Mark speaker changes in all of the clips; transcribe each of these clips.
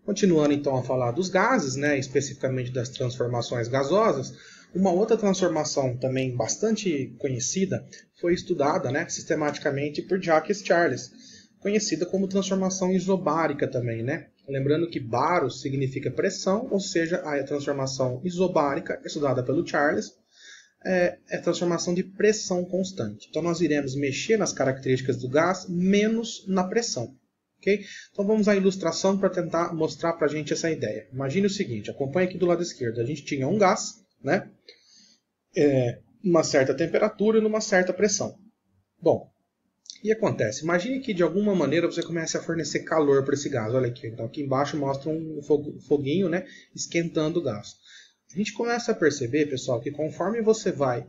Speaker 1: Continuando então a falar dos gases, né, especificamente das transformações gasosas, uma outra transformação também bastante conhecida foi estudada, né, sistematicamente por Jacques Charles, conhecida como transformação isobárica também, né? Lembrando que baros significa pressão, ou seja, a transformação isobárica, estudada pelo Charles, é transformação de pressão constante. Então nós iremos mexer nas características do gás menos na pressão. Okay? Então vamos à ilustração para tentar mostrar para a gente essa ideia. Imagine o seguinte, acompanhe aqui do lado esquerdo. A gente tinha um gás, né? Uma certa temperatura e numa certa pressão. Bom, o que acontece? Imagine que de alguma maneira você comece a fornecer calor para esse gás. Olha aqui, então aqui embaixo mostra um foguinho, né, esquentando o gás. A gente começa a perceber, pessoal, que conforme você vai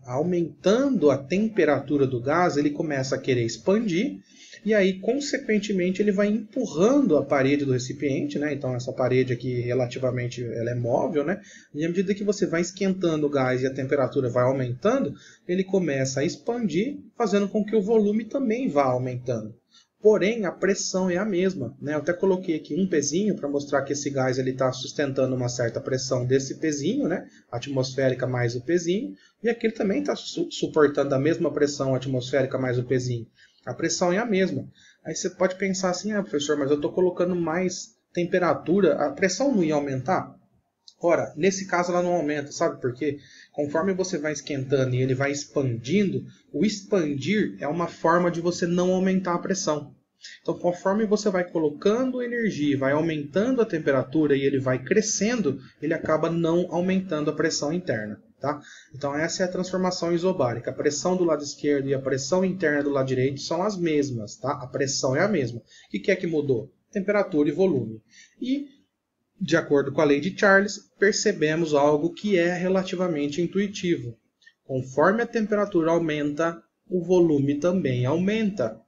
Speaker 1: aumentando a temperatura do gás, ele começa a querer expandir e aí, consequentemente, ele vai empurrando a parede do recipiente, né? Então, essa parede aqui, relativamente, ela é móvel, né? E à medida que você vai esquentando o gás e a temperatura vai aumentando, ele começa a expandir, fazendo com que o volume também vá aumentando. Porém, a pressão é a mesma, né? Eu até coloquei aqui um pezinho para mostrar que esse gás está sustentando uma certa pressão desse pezinho, né? Atmosférica mais o pezinho, e aqui ele também está suportando a mesma pressão atmosférica mais o pezinho. A pressão é a mesma. Aí você pode pensar assim, professor, mas eu estou colocando mais temperatura, a pressão não ia aumentar? Ora, nesse caso ela não aumenta, sabe por quê? Conforme você vai esquentando e ele vai expandindo, o expandir é uma forma de você não aumentar a pressão. Então, conforme você vai colocando energia, vai aumentando a temperatura e ele vai crescendo, ele acaba não aumentando a pressão interna. Tá? Então essa é a transformação isobárica. A pressão do lado esquerdo e a pressão interna do lado direito são as mesmas. Tá? A pressão é a mesma. O que é que mudou? Temperatura e volume. E, de acordo com a lei de Charles, percebemos algo que é relativamente intuitivo. Conforme a temperatura aumenta, o volume também aumenta.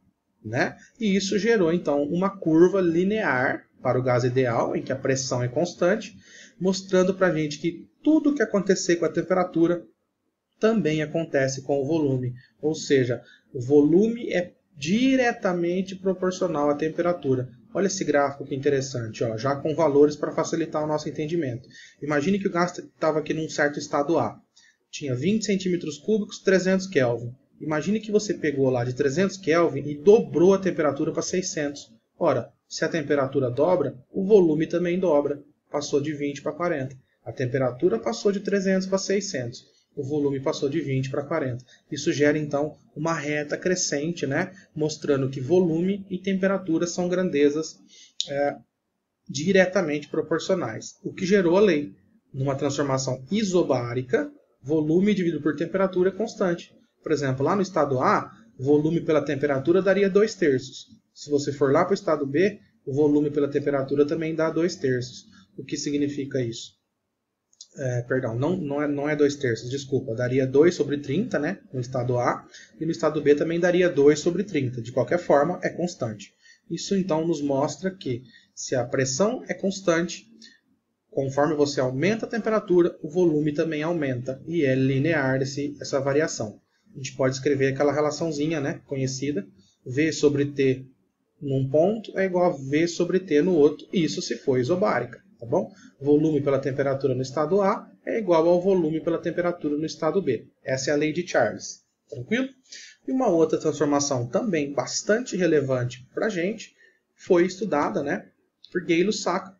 Speaker 1: Né? E isso gerou, então, uma curva linear para o gás ideal, em que a pressão é constante, mostrando para a gente que tudo que acontecer com a temperatura também acontece com o volume. Ou seja, o volume é diretamente proporcional à temperatura. Olha esse gráfico que interessante, ó, já com valores para facilitar o nosso entendimento. Imagine que o gás estava aqui num certo estado A. Tinha 20 centímetros cúbicos, 300 Kelvin. Imagine que você pegou lá de 300 Kelvin e dobrou a temperatura para 600. Ora, se a temperatura dobra, o volume também dobra. Passou de 20 para 40. A temperatura passou de 300 para 600. O volume passou de 20 para 40. Isso gera, então, uma reta crescente, né? Mostrando que volume e temperatura são grandezas diretamente proporcionais. O que gerou a lei. Numa transformação isobárica, volume dividido por temperatura é constante. Por exemplo, lá no estado A, volume pela temperatura daria 2/3. Se você for lá para o estado B, o volume pela temperatura também dá 2/3. O que significa isso? Perdão, não é 2/3, desculpa. Daria 2/30, né, no estado A, e no estado B também daria 2/30. De qualquer forma, é constante. Isso então nos mostra que se a pressão é constante, conforme você aumenta a temperatura, o volume também aumenta, e é linear essa variação. A gente pode escrever aquela relaçãozinha, né, conhecida, V sobre T num ponto é igual a V sobre T no outro, isso se for isobárica, tá bom? Volume pela temperatura no estado A é igual ao volume pela temperatura no estado B. Essa é a lei de Charles, tranquilo? E uma outra transformação também bastante relevante para a gente foi estudada, né, por Gay-Lussac,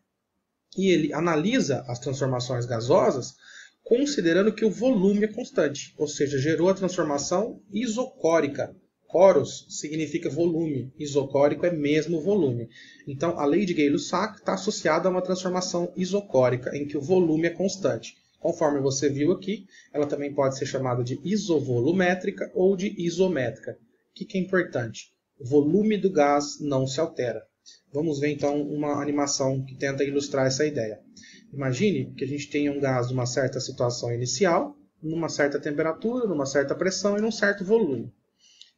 Speaker 1: e ele analisa as transformações gasosas considerando que o volume é constante, ou seja, gerou a transformação isocórica. Coros significa volume, isocórico é mesmo volume. Então, a lei de Gay-Lussac está associada a uma transformação isocórica, em que o volume é constante. Conforme você viu aqui, ela também pode ser chamada de isovolumétrica ou de isométrica. O que é importante? O volume do gás não se altera. Vamos ver então uma animação que tenta ilustrar essa ideia. Imagine que a gente tenha um gás numa certa situação inicial, numa certa temperatura, numa certa pressão e num certo volume.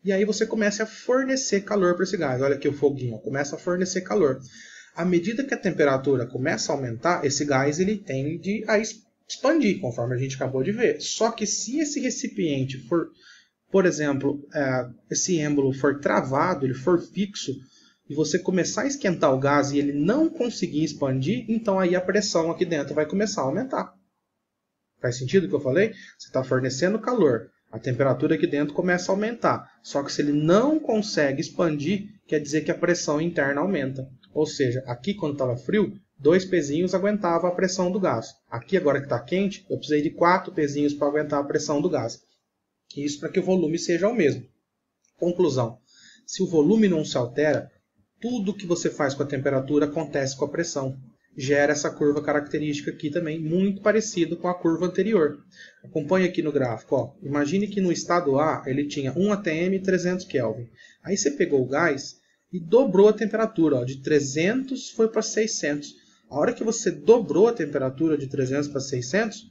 Speaker 1: E aí você começa a fornecer calor para esse gás. Olha aqui o foguinho, começa a fornecer calor. À medida que a temperatura começa a aumentar, esse gás ele tende a expandir, conforme a gente acabou de ver. Só que se esse recipiente for, por exemplo, esse êmbolo for travado, ele for fixo, e você começar a esquentar o gás e ele não conseguir expandir, então aí a pressão aqui dentro vai começar a aumentar. Faz sentido o que eu falei? Você está fornecendo calor, a temperatura aqui dentro começa a aumentar. Só que se ele não consegue expandir, quer dizer que a pressão interna aumenta. Ou seja, aqui quando estava frio, 2 pezinhos aguentava a pressão do gás. Aqui agora que está quente, eu precisei de 4 pezinhos para aguentar a pressão do gás. Isso para que o volume seja o mesmo. Conclusão. Se o volume não se altera, tudo que você faz com a temperatura acontece com a pressão. Gera essa curva característica aqui também, muito parecido com a curva anterior. Acompanhe aqui no gráfico. Ó. Imagine que no estado A ele tinha 1 atm e 300 Kelvin. Aí você pegou o gás e dobrou a temperatura. Ó, de 300 foi para 600. A hora que você dobrou a temperatura de 300 para 600,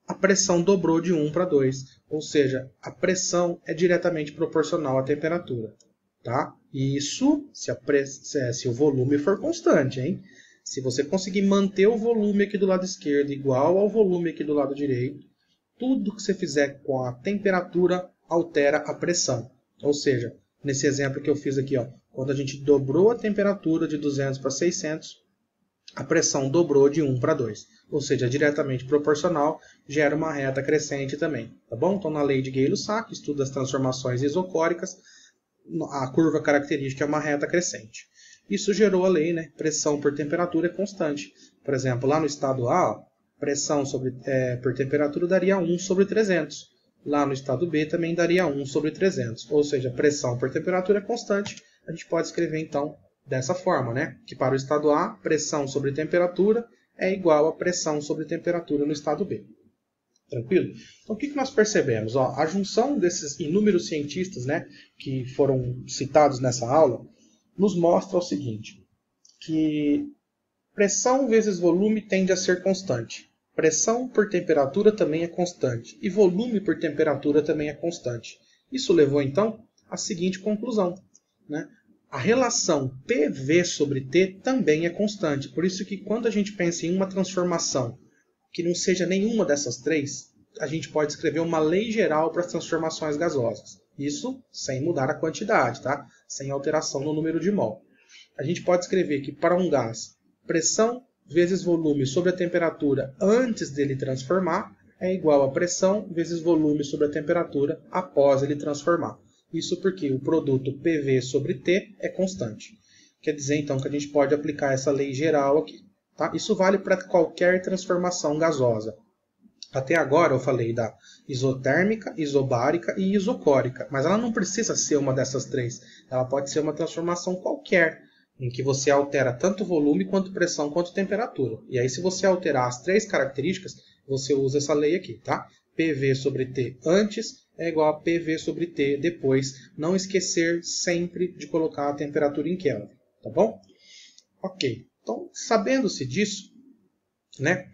Speaker 1: a pressão dobrou de 1 para 2. Ou seja, a pressão é diretamente proporcional à temperatura. Tá? Isso se o volume for constante, hein? Se você conseguir manter o volume aqui do lado esquerdo igual ao volume aqui do lado direito, tudo que você fizer com a temperatura altera a pressão. Ou seja, nesse exemplo que eu fiz aqui, ó, quando a gente dobrou a temperatura de 200 para 600, a pressão dobrou de 1 para 2. Ou seja, diretamente proporcional, gera uma reta crescente também. Tá bom? Então, na lei de Gay-Lussac, estuda as transformações isocóricas, a curva característica é uma reta crescente. Isso gerou a lei, né? Pressão por temperatura é constante. Por exemplo, lá no estado A, pressão por temperatura daria 1 sobre 300. Lá no estado B também daria 1 sobre 300. Ou seja, pressão por temperatura é constante. A gente pode escrever, então, dessa forma, né? Que para o estado A, pressão sobre temperatura é igual a pressão sobre temperatura no estado B. Tranquilo? Então, o que nós percebemos? Ó, a junção desses inúmeros cientistas, né, que foram citados nessa aula, nos mostra o seguinte, que pressão vezes volume tende a ser constante. Pressão por temperatura também é constante. E volume por temperatura também é constante. Isso levou, então, à seguinte conclusão, né? A relação PV sobre T também é constante. Por isso que quando a gente pensa em uma transformação que não seja nenhuma dessas três, a gente pode escrever uma lei geral para as transformações gasosas. Isso sem mudar a quantidade, tá? Sem alteração no número de mol. A gente pode escrever que para um gás, pressão vezes volume sobre a temperatura antes dele transformar é igual a pressão vezes volume sobre a temperatura após ele transformar. Isso porque o produto PV sobre T é constante. Quer dizer, então, que a gente pode aplicar essa lei geral aqui. Tá? Isso vale para qualquer transformação gasosa. Até agora eu falei da isotérmica, isobárica e isocórica, mas ela não precisa ser uma dessas três. Ela pode ser uma transformação qualquer, em que você altera tanto volume, quanto pressão, quanto temperatura. E aí, se você alterar as três características, você usa essa lei aqui, tá? PV sobre T antes é igual a PV sobre T depois. Não esquecer sempre de colocar a temperatura em Kelvin, tá bom? Ok, então, sabendo-se disso, né?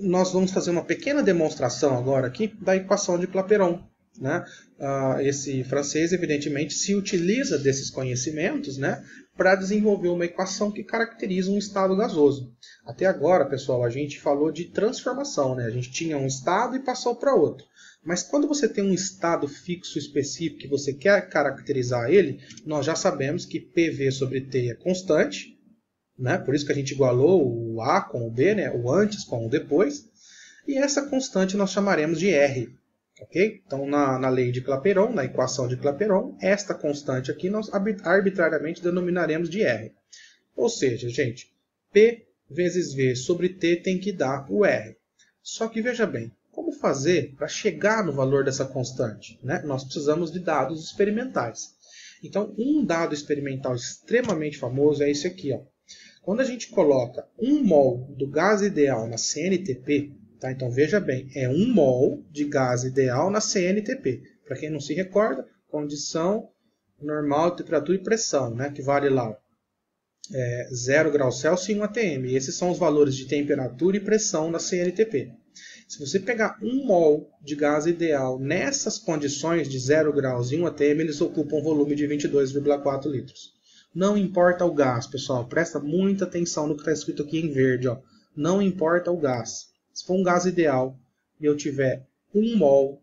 Speaker 1: Nós vamos fazer uma pequena demonstração agora aqui da equação de Clapeyron. Né? Esse francês, evidentemente, se utiliza desses conhecimentos, né, para desenvolver uma equação que caracteriza um estado gasoso. Até agora, pessoal, a gente falou de transformação. Né? A gente tinha um estado e passou para outro. Mas quando você tem um estado fixo específico que você quer caracterizar ele, nós já sabemos que PV sobre T é constante. Né? Por isso que a gente igualou o A com o B, né? O antes com o depois. E essa constante nós chamaremos de R. Okay? Então, na lei de Clapeyron, na equação de Clapeyron, esta constante aqui nós arbitrariamente denominaremos de R. Ou seja, gente, P vezes V sobre T tem que dar o R. Só que veja bem, como fazer para chegar no valor dessa constante? Né? Nós precisamos de dados experimentais. Então, um dado experimental extremamente famoso é esse aqui, ó. Quando a gente coloca 1 mol do gás ideal na CNTP, tá? Então veja bem, é 1 mol de gás ideal na CNTP. Para quem não se recorda, condição normal de temperatura e pressão, né? Que vale lá 0 graus Celsius e 1 atm. E esses são os valores de temperatura e pressão na CNTP. Se você pegar 1 mol de gás ideal nessas condições de 0 graus e 1 atm, eles ocupam um volume de 22,4 litros. Não importa o gás, pessoal. Presta muita atenção no que está escrito aqui em verde. Ó. Não importa o gás. Se for um gás ideal e eu tiver 1 mol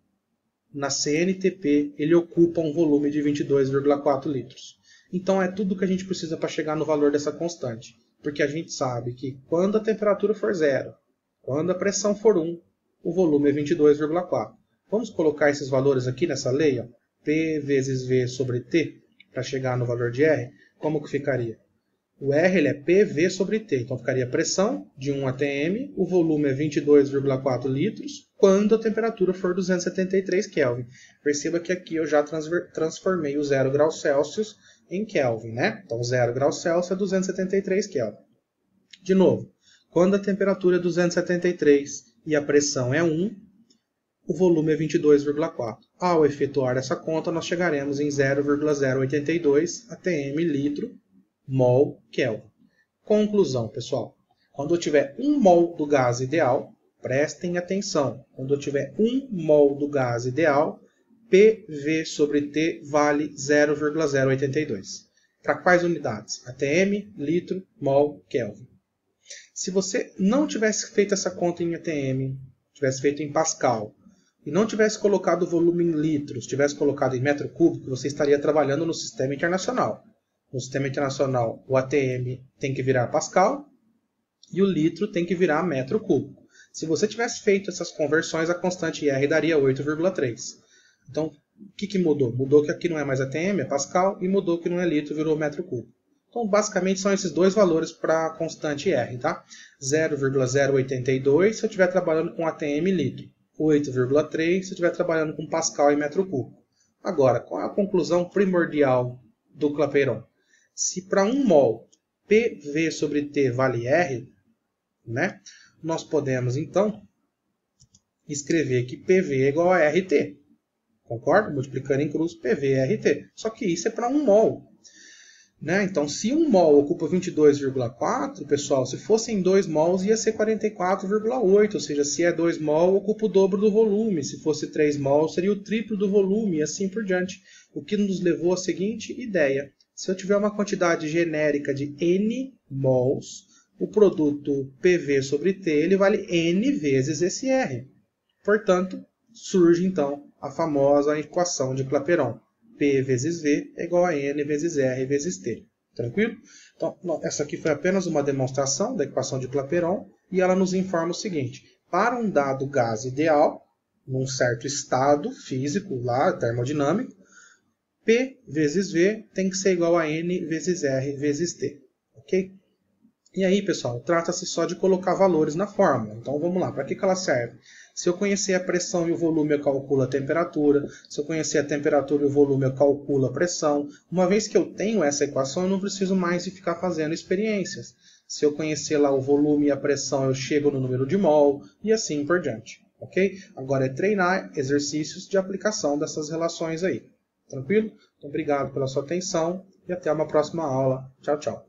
Speaker 1: na CNTP, ele ocupa um volume de 22,4 litros. Então é tudo que a gente precisa para chegar no valor dessa constante. Porque a gente sabe que quando a temperatura for 0, quando a pressão for 1, o volume é 22,4. Vamos colocar esses valores aqui nessa lei, ó, P vezes V sobre T, para chegar no valor de R. Como que ficaria? O R ele é PV sobre T, então ficaria a pressão de 1 atm, o volume é 22,4 litros, quando a temperatura for 273 Kelvin. Perceba que aqui eu já transformei o 0 graus Celsius em Kelvin, né? Então 0 graus Celsius é 273 Kelvin. De novo, quando a temperatura é 273 e a pressão é 1, o volume é 22,4. Ao efetuar essa conta, nós chegaremos em 0,082 atm litro mol Kelvin. Conclusão, pessoal. Quando eu tiver 1 mol do gás ideal, prestem atenção. Quando eu tiver 1 mol do gás ideal, PV sobre T vale 0,082. Para quais unidades? ATM, litro, mol, Kelvin. Se você não tivesse feito essa conta em ATM, tivesse feito em Pascal, e não tivesse colocado o volume em litros, tivesse colocado em metro cúbico, você estaria trabalhando no sistema internacional. No sistema internacional, o ATM tem que virar Pascal e o litro tem que virar metro cúbico. Se você tivesse feito essas conversões, a constante R daria 8,3. Então, o que mudou? Mudou que aqui não é mais ATM, é Pascal, e mudou que não é litro, virou metro cúbico. Então, basicamente, são esses dois valores para a constante R, tá? 0,082 se eu estiver trabalhando com ATM e litro. 8,3 se eu estiver trabalhando com Pascal e metro cúbico. Agora, qual é a conclusão primordial do Clapeyron? Se para 1 mol PV sobre T vale R, né, nós podemos, então, escrever que PV é igual a RT. Concorda? Multiplicando em cruz, PV é RT. Só que isso é para 1 mol. Né? Então, se 1 mol ocupa 22,4, pessoal, se fossem 2 mols ia ser 44,8. Ou seja, se é 2 mol, ocupa o dobro do volume. Se fosse 3 mol, seria o triplo do volume e assim por diante. O que nos levou à seguinte ideia. Se eu tiver uma quantidade genérica de N mols, o produto PV sobre T ele vale N vezes esse R. Portanto, surge então a famosa equação de Clapeyron. P vezes V é igual a N vezes R vezes T. Tranquilo? Então, essa aqui foi apenas uma demonstração da equação de Clapeyron e ela nos informa o seguinte. Para um dado gás ideal, num certo estado físico, lá, termodinâmico, P vezes V tem que ser igual a N vezes R vezes T. Ok? E aí, pessoal, trata-se só de colocar valores na fórmula. Então, vamos lá. Para que ela serve? Se eu conhecer a pressão e o volume, eu calculo a temperatura. Se eu conhecer a temperatura e o volume, eu calculo a pressão. Uma vez que eu tenho essa equação, eu não preciso mais de ficar fazendo experiências. Se eu conhecer lá o volume e a pressão, eu chego no número de mol e assim por diante. Ok? Agora é treinar exercícios de aplicação dessas relações aí. Tranquilo? Então, obrigado pela sua atenção e até uma próxima aula. Tchau, tchau.